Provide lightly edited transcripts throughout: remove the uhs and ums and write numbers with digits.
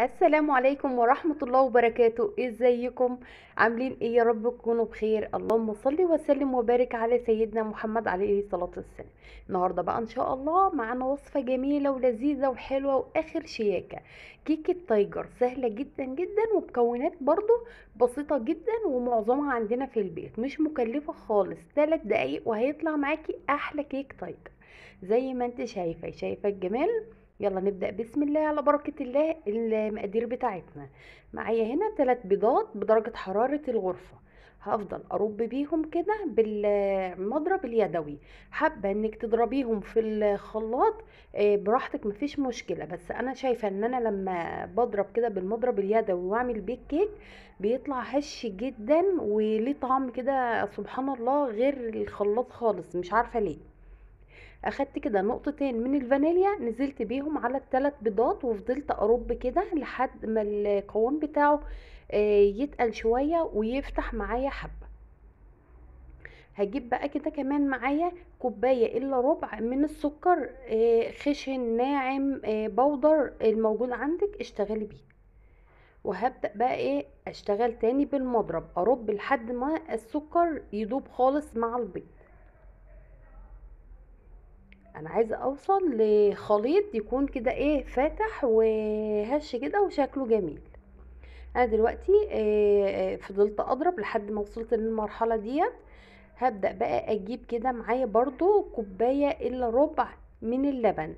السلام عليكم ورحمة الله وبركاته. ازيكم؟ عاملين ايه؟ يا رب تكونوا بخير. اللهم صل وسلم وبارك على سيدنا محمد عليه الصلاة والسلام. النهاردة بقى ان شاء الله معانا وصفة جميلة ولذيذة وحلوة واخر شياكة. كيكة تايجر سهلة جدا جدا ومكونات برضو بسيطة جدا ومعظمها عندنا في البيت، مش مكلفة خالص. 3 دقايق وهيطلع معاكي احلى كيك تايجر زي ما انت شايفة الجمال. يلا نبدأ بسم الله على بركة الله. المقادير بتاعتنا معايا هنا 3 بيضات بدرجة حرارة الغرفة. هفضل ارب بيهم كده بالمضرب اليدوي. حابة انك تضربيهم في الخلاط براحتك، مفيش مشكلة، بس انا شايفة ان انا لما بضرب كده بالمضرب اليدوي واعمل بيه كيك بيطلع هش جدا وليه طعم كده سبحان الله غير الخلاط خالص، مش عارفة ليه. اخدت كده نقطتين من الفانيليا نزلت بيهم على ال3 بيضات وفضلت ارب كده لحد ما القوام بتاعه يتقل شوية ويفتح معايا حبة. هجيب بقى كده كمان معايا كوباية الا ربع من السكر، خشن ناعم بودر، الموجود عندك اشتغلي بيه. وهبدأ بقى ايه اشتغل تاني بالمضرب ارب لحد ما السكر يدوب خالص مع البيض. انا عايزه اوصل لخليط يكون كده ايه فاتح وهش كده وشكله جميل. انا دلوقتي فضلت اضرب لحد ما وصلت للمرحله ديت. هبدا بقى اجيب كده معايا برضو كوبايه الا ربع من اللبن.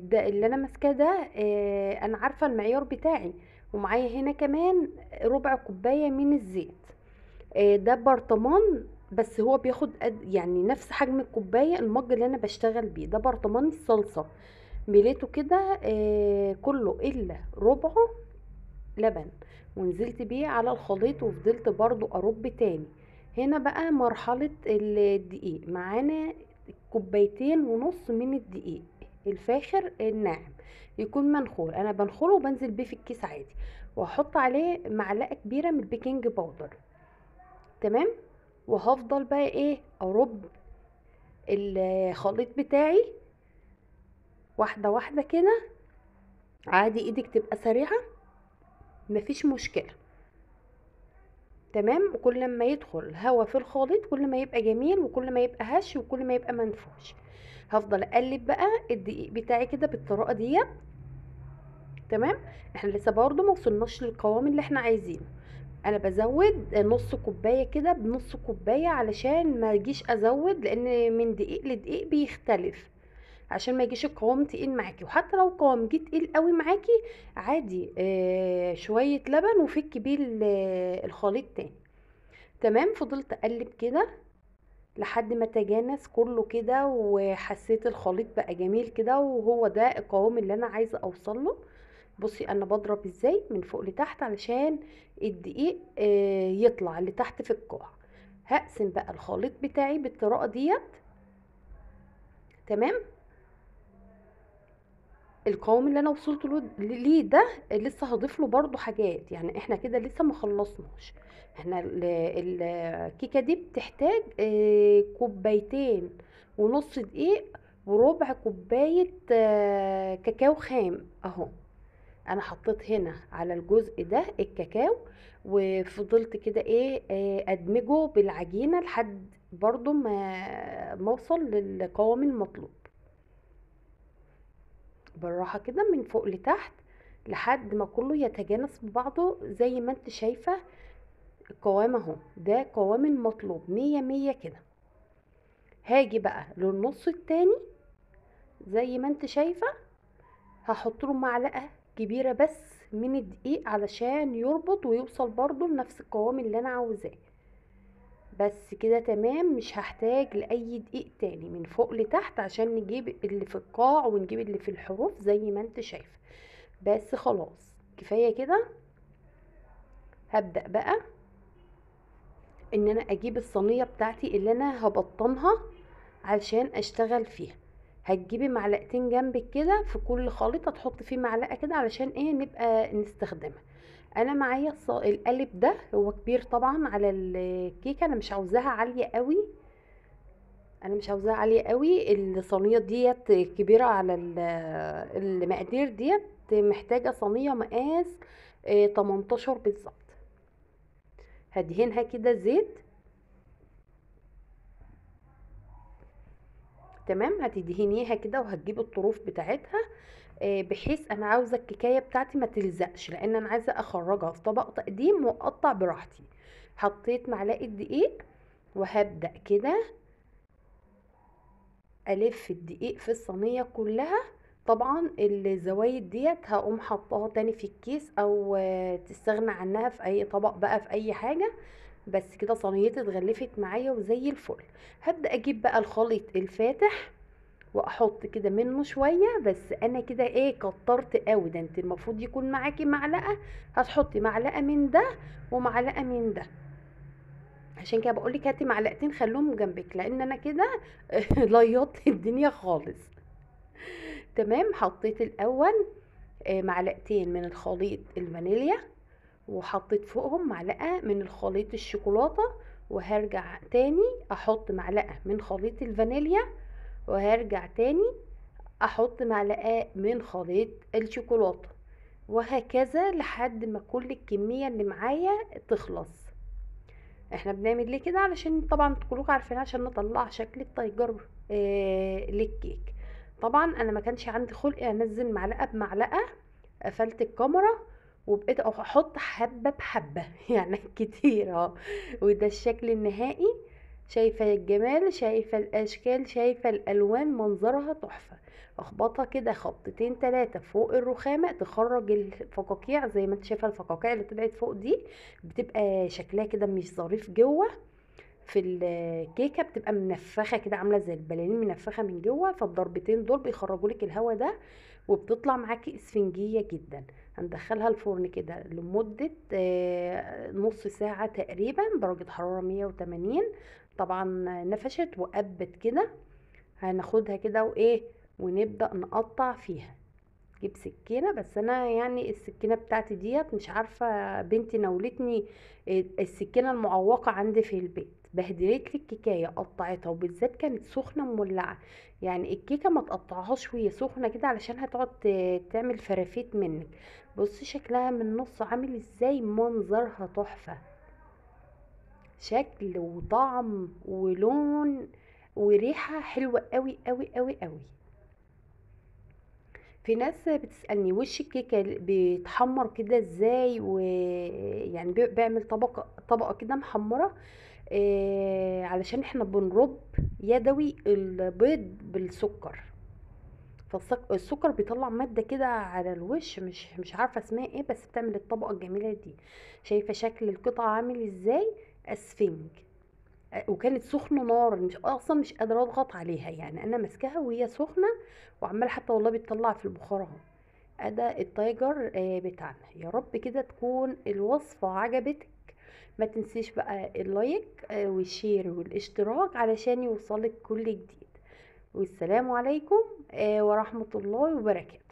ده اللي انا ماسكاه ده، انا عارفه المعيار بتاعي. ومعايا هنا كمان ربع كوبايه من الزيت. ده برطمان، بس هو بياخد يعني نفس حجم الكوبايه المج اللي انا بشتغل بيه. ده برطمان الصلصه، مليته كده كله الا ربعه لبن، ونزلت بيه على الخليط وفضلت برضو ارب تاني. هنا بقى مرحله الدقيق معانا 2.5 كوباية من الدقيق الفاخر الناعم، يكون منخول. انا بنخله وبنزل بيه في الكيس عادي، واحط عليه معلقه كبيره من البيكنج باودر. تمام. وهفضل بقى ايه ارب الخليط بتاعي واحده واحده كده. عادي ايدك تبقى سريعه، مفيش مشكله. تمام. وكل ما يدخل هوا في الخليط كل ما يبقى جميل وكل ما يبقى هش وكل ما يبقى منفوش. هفضل اقلب بقى الدقيق بتاعي كده بالطريقه ديت. تمام. احنا لسه برضو ما وصلناش للقوام اللي احنا عايزينه. انا بزود نص كوبايه كده بنص كوبايه علشان ما اجيش ازود، لان من دقيق لدقيق بيختلف، عشان ما يجيش القوام تقيل معاكي. وحتى لو القوام جه تقيل قوي معاكي عادي، شويه لبن وفكي بيه الخليط تاني. تمام. فضلت اقلب كده لحد ما تجانس كله كده وحسيت الخليط بقى جميل كده، وهو ده القوام اللي انا عايزه اوصل له. بصي انا بضرب ازاي من فوق لتحت علشان الدقيق يطلع لتحت في القاع. هقسم بقى الخليط بتاعي بالطريقه ديت. تمام. القوام اللي انا وصلت له ليه ده لسه هضيف له برضو حاجات، يعني احنا كده لسه ما خلصناش. احنا الكيكه دي بتحتاج 2.5 كوباية دقيق وربع كوبايه كاكاو خام اهو. انا حطيت هنا على الجزء ده الكاكاو، وفضلت كده ايه ادمجه بالعجينه لحد برضو ما اوصل للقوام المطلوب. بالراحه كده من فوق لتحت لحد ما كله يتجانس ببعضه زي ما انت شايفه. القوام اهو ده قوام المطلوب مية مية كده. هاجي بقى للنص التاني زي ما انت شايفه، هحط له معلقه كبيره بس من الدقيق علشان يربط ويوصل برضو لنفس القوام اللي انا عاوزاه. بس كده تمام، مش هحتاج لاي دقيق تاني من فوق لتحت عشان نجيب اللي في القاع ونجيب اللي في الحروف زي ما انت شايفه. بس خلاص كفايه كده. هبدأ بقى ان انا اجيب الصينيه بتاعتي اللي انا هبطنها علشان اشتغل فيها. هتجيبي معلقتين جنبك كده في كل خليط هتحط فيه معلقه كده علشان ايه نبقى نستخدمها. انا معايا القالب ده هو كبير طبعا على الكيكه، انا مش عاوزاها عاليه قوي. الصينيه ديت كبيره على المقادير ديت. محتاجة صينية مقاس 18 بالظبط. هدهنها كده زيت. تمام، هتدهنيها كده وهتجيب الطروف بتاعتها، بحيث انا عاوزه الكيكايه بتاعتي ما تلزقش، لان انا عايزه اخرجها في طبق تقديم واقطع براحتي. حطيت معلقه دقيق وهبدا كده الف الدقيق في الصينيه كلها. طبعا الزوايد ديت هقوم حطاها تاني في الكيس، او تستغنى عنها في اي طبق بقى، في اي حاجه. بس كده صينيتي اتغلفت معايا وزي الفل. هبدا اجيب بقى الخليط الفاتح واحط كده منه شويه، بس انا كده ايه كترت قوي، ده انت المفروض يكون معاكي معلقه، هتحطي معلقه من ده ومعلقه من ده. عشان كده بقولك هاتي معلقتين خلوهم جنبك، لان انا كده ليطت الدنيا خالص. تمام، حطيت الاول معلقتين من الخليط الفانيليا، وحطيت فوقهم معلقه من الخليط الشوكولاته، وهرجع تاني احط معلقه من خليط الفانيليا، وهرجع تاني احط معلقه من خليط الشوكولاته، وهكذا لحد ما كل الكميه اللي معايا تخلص. احنا بنعمل ليه كده؟ علشان طبعا كلكم عارفين عشان نطلع شكل التايجر للكيك. طبعا انا ما كانش عندي خلق انزل معلقه بمعلقه، قفلت الكاميرا وبقيت احط حبه بحبه يعني كتير اهو. وده الشكل النهائي. شايفه الجمال، شايفه الاشكال، شايفه الالوان، منظرها تحفه. اخبطها كده خبطتين تلاتة فوق الرخامه تخرج الفقاقيع. زي ما انت شايفه الفقاقيع اللي طلعت فوق دي بتبقى شكلها كده مش ظريف جوه. في الكيكه بتبقى منفخه كده، عامله زي البلالين منفخه من جوه، فالضربتين دول بيخرجوا لك الهواء ده، وبتطلع معاكي اسفنجيه جدا. هندخلها الفرن كده لمده نص ساعه تقريبا، درجه حراره 180. طبعا نفشت وقبت كده. هناخدها كده وايه، ونبدا نقطع فيها. جيب سكينه، بس انا يعني السكينه بتاعتي ديت مش عارفه، بنتي نولتني السكينه المعوقه عندي في البيت، بهدلت لي الكيكايه، قطعتها وبالذات كانت سخنه مولعه. يعني الكيكه ما تقطعهاش وهي سخنه كده، علشان هتقعد تعمل فرافيت منك. بصي شكلها من النص عامل ازاي، منظرها تحفه، شكل وطعم ولون وريحه حلوه قوي قوي قوي قوي. في ناس بتسألني وش الكيكة بيتحمر كده ازاي، ويعني بيعمل طبقة كده محمرة. علشان احنا بنرب يدوي البيض بالسكر، فالسكر بيطلع مادة كده على الوش، مش عارفة اسمها ايه، بس بتعمل الطبقة الجميلة دي. شايفة شكل القطعة عامل ازاي، اسفنج. وكانت سخنه نار، مش اصلا مش قادره اضغط عليها، يعني انا ماسكاها وهي سخنه، وعمال حتى والله بتطلع في البخار اهو. ادى التايجر بتاعنا. يا رب كده تكون الوصفه عجبتك. ما تنسيش بقى اللايك والشير والاشتراك علشان يوصلك كل جديد. والسلام عليكم ورحمه الله وبركاته.